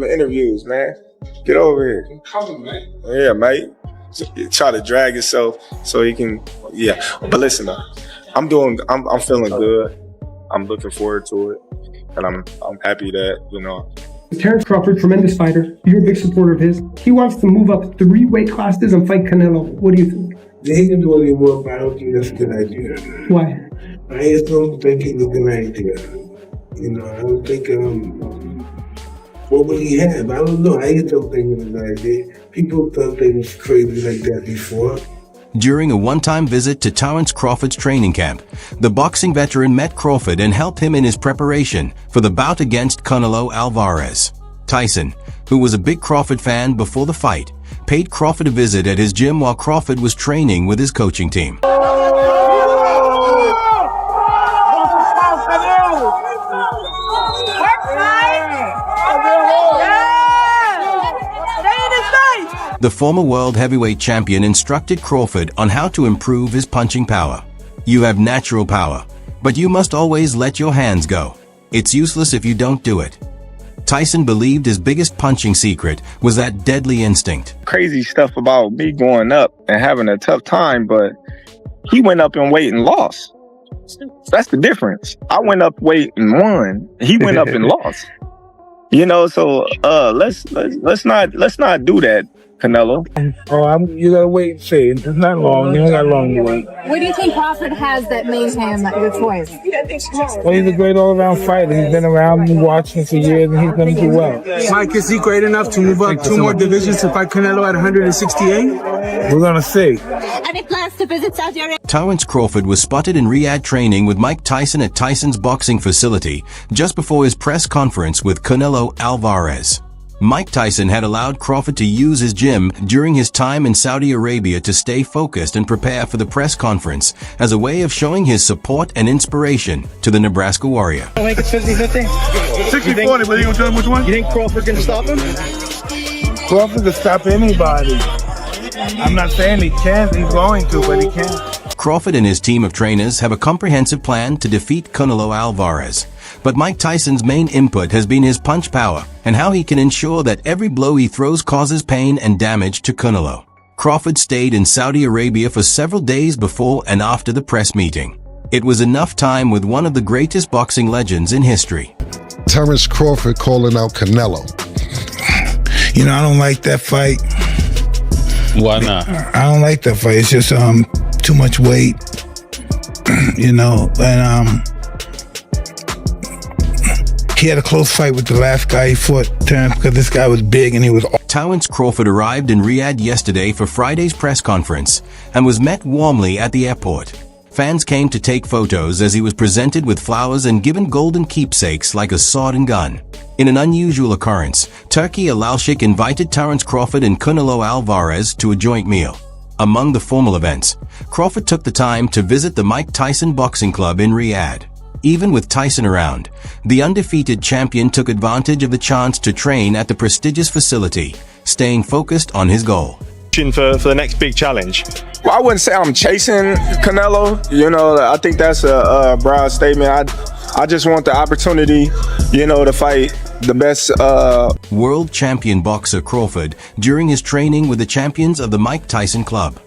them interviews, man. Get over here. I'm coming, man. Yeah, mate. Try to drag yourself so you can, yeah. But listen, I'm feeling good. I'm looking forward to it, and I'm happy that, you know. Terence Crawford, tremendous fighter. You're a big supporter of his. He wants to move up 3 weight classes and fight Canelo. What do you think? Yeah, he can do what he wants, but I don't think that's a good idea. Why? I just don't think it's a good idea. You know, I don't think, what would he have? I don't know. I just don't think it's a good idea. People thought they was crazy like that before. During a one-time visit to Terence Crawford's training camp, the boxing veteran met Crawford and helped him in his preparation for the bout against Canelo Alvarez. Tyson, who was a big Crawford fan before the fight, paid Crawford a visit at his gym while Crawford was training with his coaching team. The former world heavyweight champion instructed Crawford on how to improve his punching power. You have natural power, but you must always let your hands go. It's useless if you don't do it. Tyson believed his biggest punching secret was that deadly instinct. Crazy stuff about me going up and having a tough time, but he went up in weight and lost. That's the difference. I went up weight and won. He went up and lost. You know, so let's not do that, Canelo. Oh, you gotta wait and see. It's not long. You don't got long to wait. What do you think Crawford has that made him your choice? Well, he's a great all-around fighder. He's been around and watching for years, and he's gonna do well. Mike, is he great enough to move up 2 more divisions to fight Canelo at 168? We're gonna see. Any plans to visit Saudi Arabia? Terence Crawford was spotted in Riyadh training with Mike Tyson at Tyson's boxing facility just before his press conference with Canelo Alvarez. Mike Tyson had allowed Crawford to use his gym during his time in Saudi Arabia to stay focused and prepare for the press conference as a way of showing his support and inspiration to the Nebraska Warrior. I think it's 50-50. 60-40, but you gonna tell him which one? You think Crawford can stop him? Crawford can stop anybody. I'm not saying he can't. He's going to, but he can't. Crawford and his team of trainers have a comprehensive plan to defeat Canelo Alvarez. But Mike Tyson's main input has been his punch power and how he can ensure that every blow he throws causes pain and damage to Canelo. Crawford stayed in Saudi Arabia for several days before and after the press meeting. It was enough time with one of the greatest boxing legends in history. Terence Crawford calling out Canelo. You know, I don't like that fight. Why not? I don't like that fight. It's just too much weight. You know, and he had a close fight with the last guy he fought, Terence, because this guy was big and he was... Terence Crawford arrived in Riyadh yesterday for Friday's press conference and was met warmly at the airport. Fans came to take photos as he was presented with flowers and given golden keepsakes like a sword and gun. In an unusual occurrence, Turki Alalshik invited Terence Crawford and Canelo Alvarez to a joint meal. Among the formal events, Crawford took the time to visit the Mike Tyson Boxing Club in Riyadh. Even with Tyson around, the undefeated champion took advantage of the chance to train at the prestigious facility, staying focused on his goal. For the next big challenge? Well, I wouldn't say I'm chasing Canelo. You know, I think that's a broad statement. I just want the opportunity, you know, to fight the best. World champion boxer Crawford during his training with the champions of the Mike Tyson Club.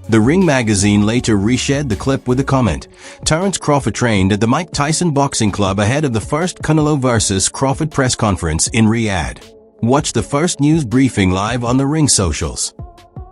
The Ring magazine later reshared the clip with the comment, Terence Crawford trained at the Mike Tyson Boxing Club ahead of the first Canelo vs. Crawford press conference in Riyadh. Watch the first news briefing live on the Ring socials.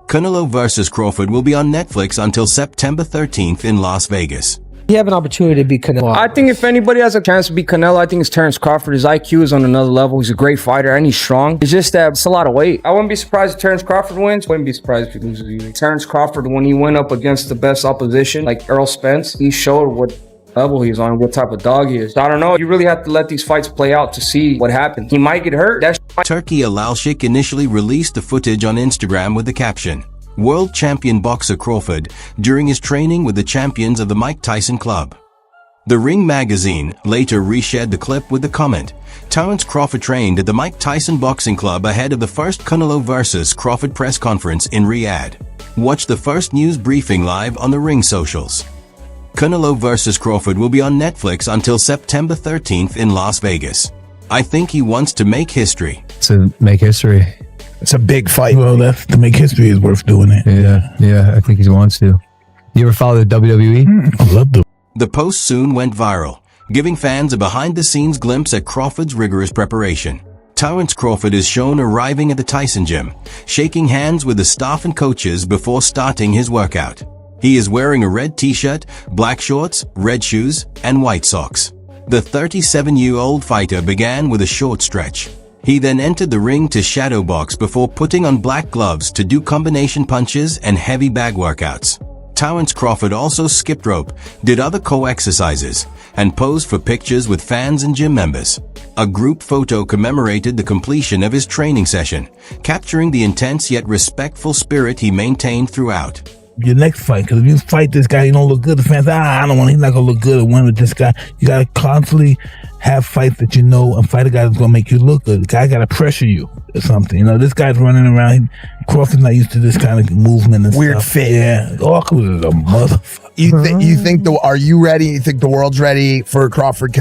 Canelo vs. Crawford will be on Netflix until September 13th in Las Vegas. You have an opportunity to beat Canelo. I think if anybody has a chance to beat Canelo, I think it's Terence Crawford. His IQ is on another level. He's a great fighter and he's strong. It's just that it's a lot of weight. I wouldn't be surprised if Terence Crawford wins. Wouldn't be surprised if he loses either. Terence Crawford, when he went up against the best opposition, like Errol Spence, he showed what level he's on, what type of dog he is. So I don't know. You really have to let these fights play out to see what happens. He might get hurt. Turki Alalshik initially released the footage on Instagram with the caption, World champion boxer Crawford during his training with the champions of the Mike Tyson Club. The Ring magazine later reshared the clip with the comment, Terence Crawford trained at the Mike Tyson Boxing Club ahead of the first Canelo vs. Crawford press conference in Riyadh. Watch the first news briefing live on the Ring socials. Canelo vs. Crawford will be on Netflix until September 13th in Las Vegas. I think he wants to make history. To make history. It's a big fight. Well, that's to make history is worth doing it. Yeah, I think he wants to. You ever follow the WWE? I love the. The post soon went viral, giving fans a behind-the-scenes glimpse at Crawford's rigorous preparation. Terence Crawford is shown arriving at the Tyson gym, shaking hands with the staff and coaches before starting his workout. He is wearing a red t-shirt, black shorts, red shoes, and white socks. The 37-year-old fighter began with a short stretch. He then entered the ring to shadow box before putting on black gloves to do combination punches and heavy bag workouts. Terence Crawford also skipped rope, did other co-exercises, and posed for pictures with fans and gym members. A group photo commemorated the completion of his training session, capturing the intense yet respectful spirit he maintained throughout. Your next fight, because if you fight this guy, you don't look good. The fans, I don't want. He's not gonna look good at win with this guy. You gotta constantly have fights that you know and fight a guy that's gonna make you look good. The guy gotta pressure you or something. You know, this guy's running around. Crawford's not used to this kind of movement and weird stuff. fit. Yeah, Crawford is a motherfucker. You think are you ready? You think the world's ready for Crawford?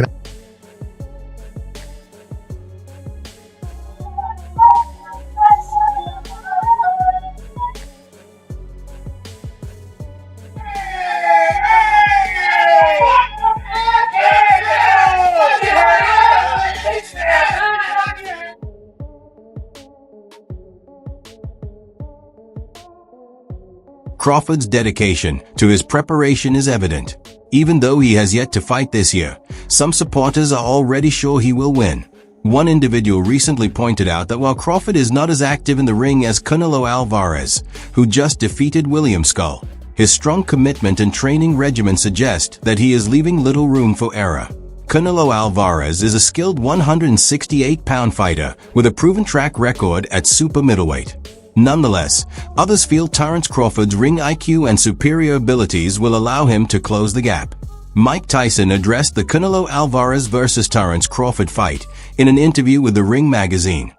Crawford's dedication to his preparation is evident. Even though he has yet to fight this year, some supporters are already sure he will win. One individual recently pointed out that while Crawford is not as active in the ring as Canelo Alvarez, who just defeated William Skull, his strong commitment and training regimen suggest that he is leaving little room for error. Canelo Alvarez is a skilled 168-pound fighter with a proven track record at super middleweight. Nonetheless, others feel Terence Crawford's ring IQ and superior abilities will allow him to close the gap. Mike Tyson addressed the Canelo Alvarez versus Terence Crawford fight in an interview with the Ring magazine.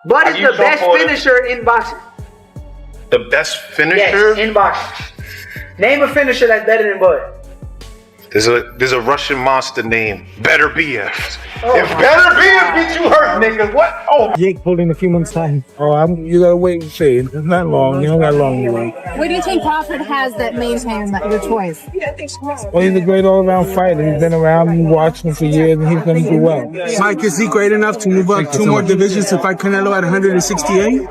What is the best finisher in boxing? The best finisher? Yes, in boxing. Name a finisher that's better than Bud. There's a Russian monster named Better BF. If Better BF gets you hurt, nigga, what? Oh, Jake pulled in a few months' time. Oh, you gotta wait and see. It's not long. You don't got long to wait. What do you think Crawford has that made him your choice? Well, he's a great all-around fighter. He's been around and watching him for years, and he's gonna do well. Mike, is he great enough to move up two more divisions to fight Canelo at 168?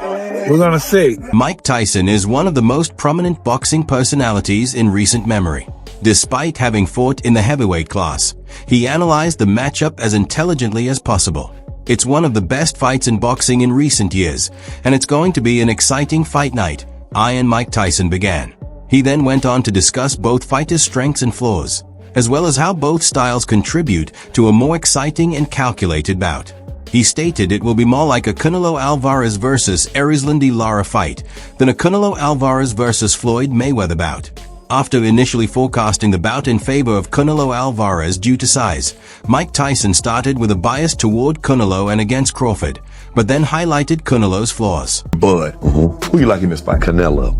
We're gonna see. Mike Tyson is one of the most prominent boxing personalities in recent memory. Despite having fought in the heavyweight class, he analyzed the matchup as intelligently as possible. It's one of the best fights in boxing in recent years, and it's going to be an exciting fight night, Iron Mike Tyson began. He then went on to discuss both fighters' strengths and flaws, as well as how both styles contribute to a more exciting and calculated bout. He stated it will be more like a Canelo Alvarez versus Erislandy Lara fight than a Canelo Alvarez versus Floyd Mayweather bout. After initially forecasting the bout in favor of Canelo Alvarez due to size, Mike Tyson started with a bias toward Canelo and against Crawford, but then highlighted Canelo's flaws. Bud, who you like in this fight? Canelo.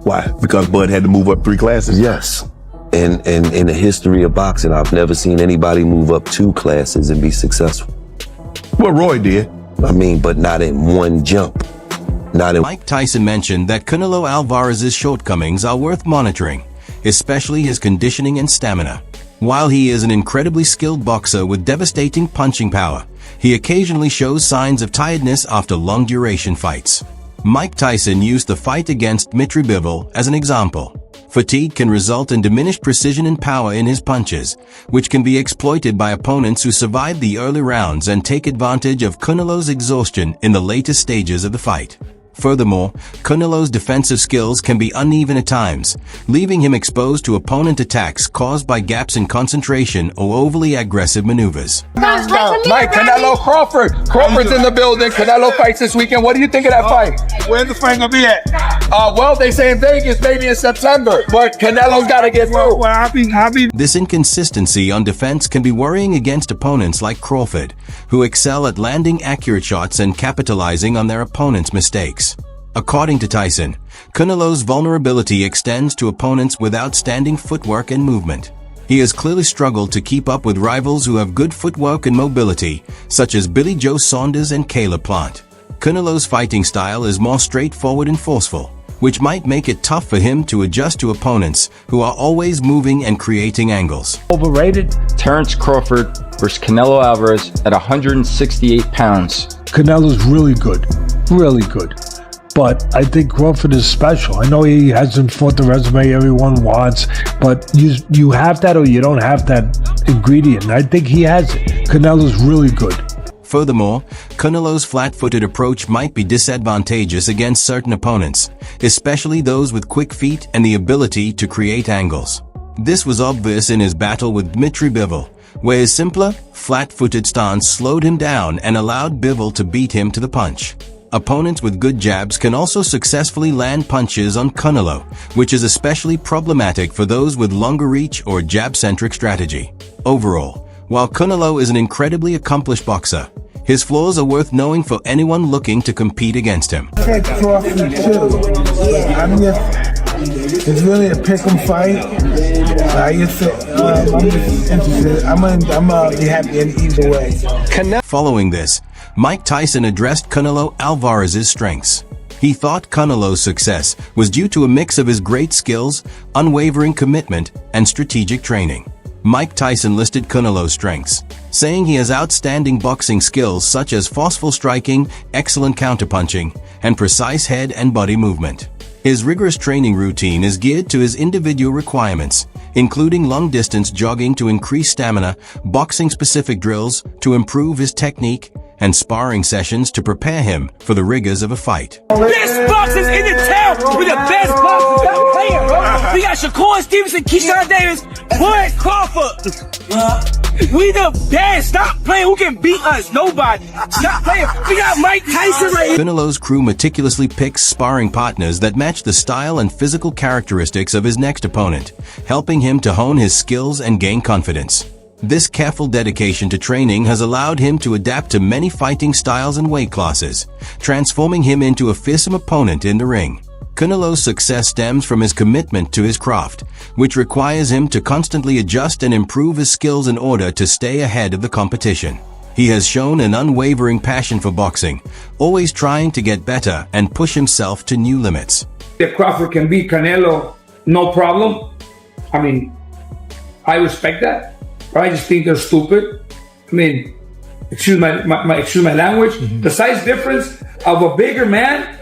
Why? Because Bud had to move up 3 classes? Yes. And in the history of boxing, I've never seen anybody move up 2 classes and be successful. Well, Roy did. I mean, but not in one jump. Mike Tyson mentioned that Canelo Alvarez's shortcomings are worth monitoring, especially his conditioning and stamina. While he is an incredibly skilled boxer with devastating punching power, he occasionally shows signs of tiredness after long-duration fights. Mike Tyson used the fight against Dmitry Bivol as an example. Fatigue can result in diminished precision and power in his punches, which can be exploited by opponents who survive the early rounds and take advantage of Canelo's exhaustion in the later stages of the fight. Furthermore, Canelo's defensive skills can be uneven at times, leaving him exposed to opponent attacks caused by gaps in concentration or overly aggressive maneuvers. Mike, Canelo Crawford. Crawford's in the building. Canelo fights this weekend. What do you think of that fight? Where's the fight gonna be at? Well, they say in Vegas, maybe in September, but Canelo's got to get through. This inconsistency on defense can be worrying against opponents like Crawford, who excel at landing accurate shots and capitalizing on their opponent's mistakes. According to Tyson, Canelo's vulnerability extends to opponents with outstanding footwork and movement. He has clearly struggled to keep up with rivals who have good footwork and mobility, such as Billy Joe Saunders and Caleb Plant. Canelo's fighting style is more straightforward and forceful, which might make it tough for him to adjust to opponents who are always moving and creating angles. Overrated? Terence Crawford versus Canelo Alvarez at 168 pounds. Canelo's really good. Really good. But I think Crawford is special. I know he hasn't fought the resume everyone wants, but you have that or you don't have that ingredient. And I think he has it. Canelo's really good. Furthermore, Canelo's flat-footed approach might be disadvantageous against certain opponents, especially those with quick feet and the ability to create angles. This was obvious in his battle with Dmitry Bivol, where his simpler, flat-footed stance slowed him down and allowed Bivol to beat him to the punch. Opponents with good jabs can also successfully land punches on Canelo, which is especially problematic for those with longer reach or jab-centric strategy. Overall, while Canelo is an incredibly accomplished boxer, his flaws are worth knowing for anyone looking to compete against him. I said Crawford too. It's really a pick'em fight. I'm just interested. I'm gonna be happy in either way. Following this, Mike Tyson addressed Canelo Alvarez's strengths. He thought Canelo's success was due to a mix of his great skills, unwavering commitment, and strategic training. Mike Tyson listed Canelo's strengths, saying he has outstanding boxing skills such as forceful striking, excellent counterpunching, and precise head and body movement. His rigorous training routine is geared to his individual requirements, including long-distance jogging to increase stamina, boxing-specific drills to improve his technique, and sparring sessions to prepare him for the rigors of a fight. Best boxers in the town! We're the best boxers! Stop playing, bro! We got Shakur Stevenson, Keyshawn Davis, Terence Crawford! We the best! Stop playing! Who can beat us? Nobody! Stop playing! We got Mike Tyson right here! Canelo's crew meticulously picks sparring partners that match the style and physical characteristics of his next opponent, helping him to hone his skills and gain confidence. This careful dedication to training has allowed him to adapt to many fighting styles and weight classes, transforming him into a fearsome opponent in the ring. Canelo's success stems from his commitment to his craft, which requires him to constantly adjust and improve his skills in order to stay ahead of the competition. He has shown an unwavering passion for boxing, always trying to get better and push himself to new limits. If Crawford can beat Canelo, no problem. I mean, I respect that. I just think they're stupid. I mean, excuse my language. The size difference of a bigger man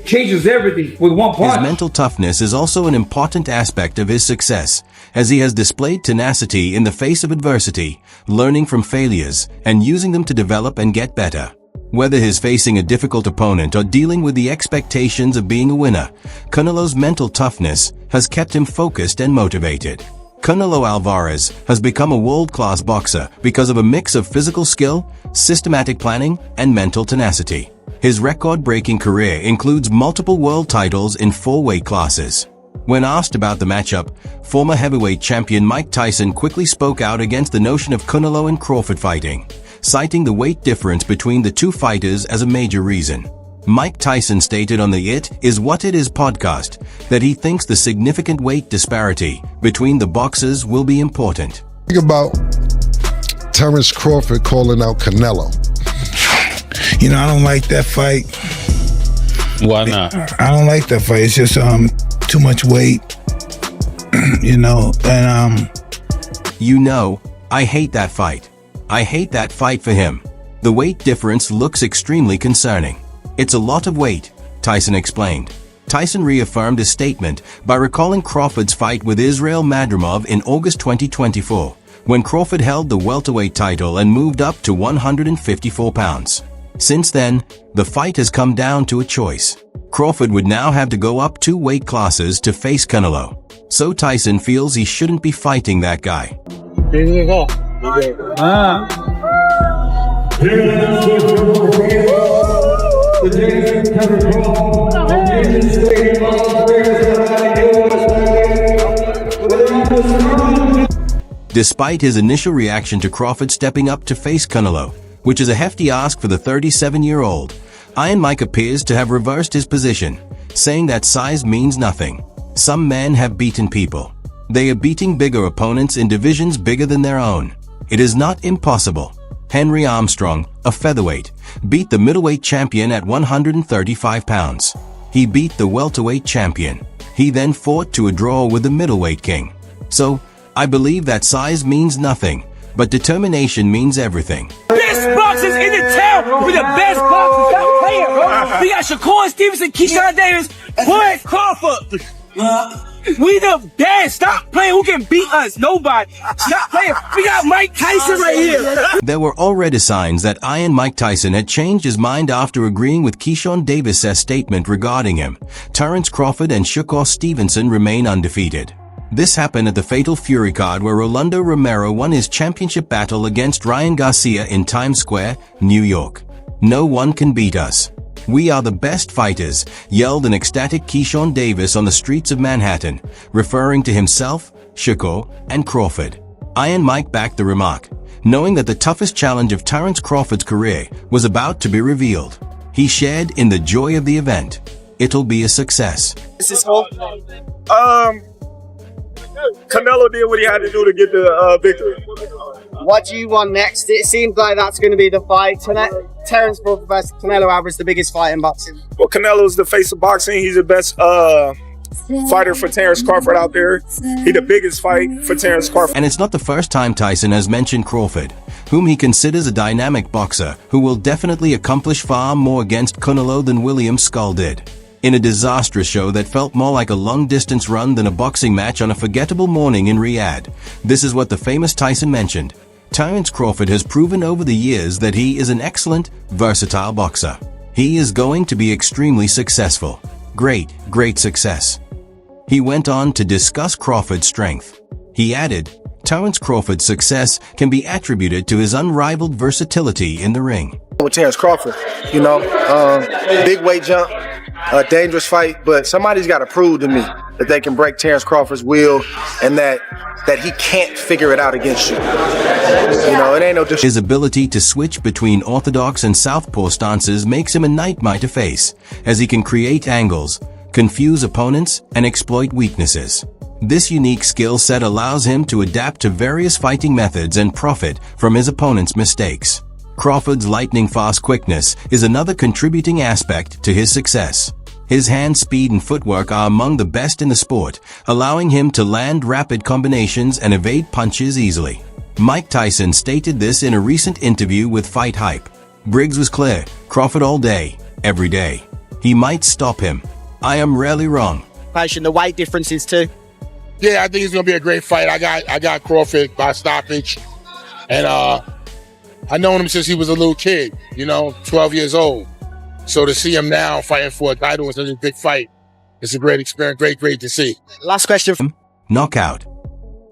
changes everything with one punch. His mental toughness is also an important aspect of his success, as he has displayed tenacity in the face of adversity, learning from failures, and using them to develop and get better. Whether he's facing a difficult opponent or dealing with the expectations of being a winner, Canelo's mental toughness has kept him focused and motivated. Canelo Alvarez has become a world-class boxer because of a mix of physical skill, systematic planning, and mental tenacity. His record-breaking career includes multiple world titles in 4 weight classes. When asked about the matchup, former heavyweight champion Mike Tyson quickly spoke out against the notion of Canelo and Crawford fighting, citing the weight difference between the two fighters as a major reason. Mike Tyson stated on the It Is What It Is podcast that he thinks the significant weight disparity between the boxers will be important. Think about Terence Crawford calling out Canelo. You know, I don't like that fight. Why not? I don't like that fight. It's just too much weight. You know, and I hate that fight. I hate that fight for him. The weight difference looks extremely concerning. It's a lot of weight, Tyson explained. Tyson reaffirmed his statement by recalling Crawford's fight with Israel Madrimov in August 2024, when Crawford held the welterweight title and moved up to 154 pounds. Since then, the fight has come down to a choice. Crawford would now have to go up 2 weight classes to face Canelo. So Tyson feels he shouldn't be fighting that guy. Here you go. Despite his initial reaction to Crawford stepping up to face Canelo, which is a hefty ask for the 37-year-old, Iron Mike appears to have reversed his position, saying that size means nothing. Some men have beaten people. They are beating bigger opponents in divisions bigger than their own. It is not impossible. Henry Armstrong, a featherweight, beat the middleweight champion at 135 pounds. He beat the welterweight champion. He then fought to a draw with the middleweight king. So, I believe that size means nothing, but determination means everything. Best boxers in the town with the best boxers. Stop playing, bro. We got Shakur Stevenson, Keyshawn Davis, Terence Crawford. We the best. Stop playing. Who can beat us? Nobody. Stop playing. We got Mike Tyson right here. There were already signs that Iron Mike Tyson had changed his mind after agreeing with Keyshawn Davis' statement regarding him. Terence Crawford and Shakur Stevenson remain undefeated. This happened at the Fatal Fury card where Rolando Romero won his championship battle against Ryan Garcia in Times Square, New York. No one can beat us. We are the best fighters, yelled an ecstatic Keyshawn Davis on the streets of Manhattan, referring to himself, Shakur, and Crawford. Iron Mike backed the remark, knowing that the toughest challenge of Terence Crawford's career was about to be revealed. He shared in the joy of the event. It'll be a success. This is for? Canelo did what he had to do to get the victory. What do you want next? It seems like that's going to be the fight. Terence Crawford versus Canelo Alvarez, the biggest fight in boxing. Well, Canelo's the face of boxing. He's the best fighter for Terence Crawford out there. He's the biggest fight for Terence Crawford. And it's not the first time Tyson has mentioned Crawford, whom he considers a dynamic boxer who will definitely accomplish far more against Canelo than William Skull did. In a disastrous show that felt more like a long-distance run than a boxing match on a forgettable morning in Riyadh, this is what the famous Tyson mentioned. Terence Crawford has proven over the years that he is an excellent, versatile boxer. He is going to be extremely successful. Great success. He went on to discuss Crawford's strength. He added, Terence Crawford's success can be attributed to his unrivaled versatility in the ring. With Terence Crawford, big weight jump, a dangerous fight, but somebody's got to prove to me that they can break Terence Crawford's will and that he can't figure it out against you. It ain't no difference. His ability to switch between orthodox and southpaw stances makes him a nightmare to face, as he can create angles, confuse opponents, and exploit weaknesses. This unique skill set allows him to adapt to various fighting methods and profit from his opponent's mistakes. Crawford's lightning-fast quickness is another contributing aspect to his success. His hand speed and footwork are among the best in the sport, allowing him to land rapid combinations and evade punches easily. Mike Tyson stated this in a recent interview with Fight Hype. Briggs was clear, Crawford all day, every day. He might stop him. I am rarely wrong. The weight differences too. Yeah, I think it's gonna be a great fight. I got Crawford by stoppage, and I known him since he was a little kid, 12 years old. So to see him now fighting for a title in such a big fight, it's a great experience, great to see. Last question. Knockout.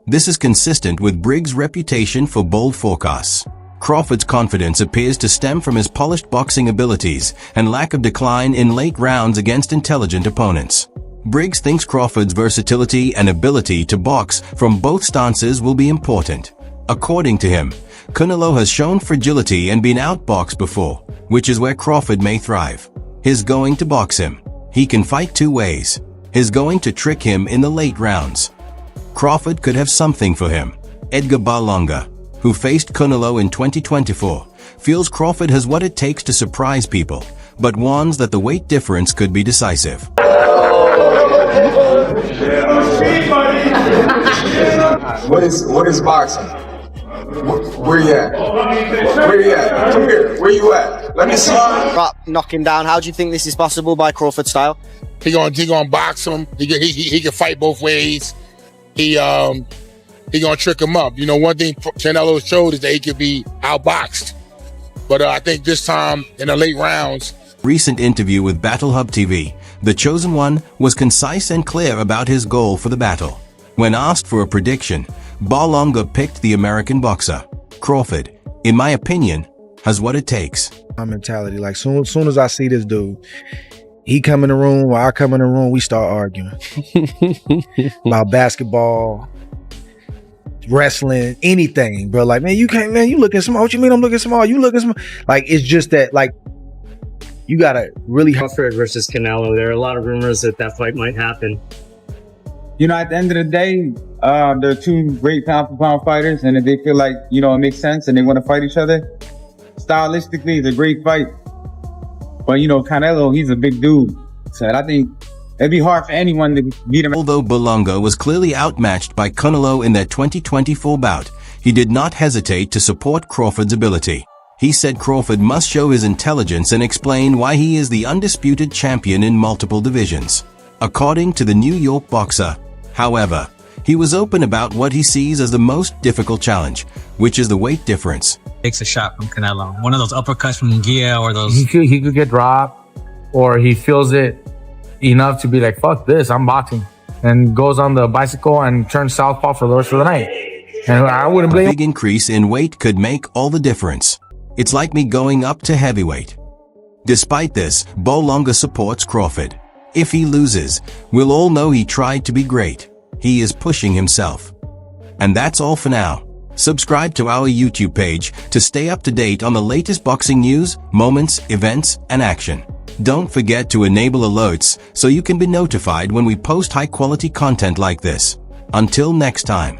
This is consistent with Briggs' reputation for bold forecasts. Crawford's confidence appears to stem from his polished boxing abilities and lack of decline in late rounds against intelligent opponents. Briggs thinks Crawford's versatility and ability to box from both stances will be important. According to him, Canelo has shown fragility and been outboxed before, which is where Crawford may thrive. He's going to box him. He can fight two ways. He's going to trick him in the late rounds. Crawford could have something for him. Edgar Berlanga, who faced Canelo in 2024, feels Crawford has what it takes to surprise people, but warns that the weight difference could be decisive. What is boxing? Where you at? Where you at? Come here. Where you at? Let me see. Knock him down. How do you think this is possible by Crawford style? He gonna box him. He can fight both ways. He gonna trick him up. One thing Canelo showed is that he could be outboxed. But I think this time in the late rounds. Recent interview with Battle Hub TV, the chosen one was concise and clear about his goal for the battle. When asked for a prediction, Berlanga picked the American boxer. Crawford, in my opinion, has what it takes. My mentality, like soon as I see this dude, he come in the room, or I come in the room, we start arguing about basketball, wrestling, anything, bro. Like, man, you can't, man, you looking small. What you mean I'm looking small? You looking small? Like, it's just that, like, you gotta really. Crawford versus Canelo. There are a lot of rumors that fight might happen. At the end of the day, they're two great pound-for-pound fighters, and if they feel like, you know, it makes sense and they want to fight each other, stylistically, it's a great fight. But, you know, Canelo, he's a big dude. So I think it'd be hard for anyone to beat him. Although Berlanga was clearly outmatched by Canelo in their 2024 bout, he did not hesitate to support Crawford's ability. He said Crawford must show his intelligence and explain why he is the undisputed champion in multiple divisions. According to the New York boxer, however, he was open about what he sees as the most difficult challenge, which is the weight difference. Takes a shot from Canelo. One of those uppercuts from Munguia or those... He could get dropped, or he feels it enough to be like, fuck this, I'm boxing. And goes on the bicycle and turns southpaw for the rest of the night. And I wouldn't blame him. A big increase in weight could make all the difference. It's like me going up to heavyweight. Despite this, Berlanga supports Crawford. If he loses, we'll all know he tried to be great. He is pushing himself. And that's all for now. Subscribe to our YouTube page to stay up to date on the latest boxing news, moments, events, and action. Don't forget to enable alerts so you can be notified when we post high-quality content like this. Until next time.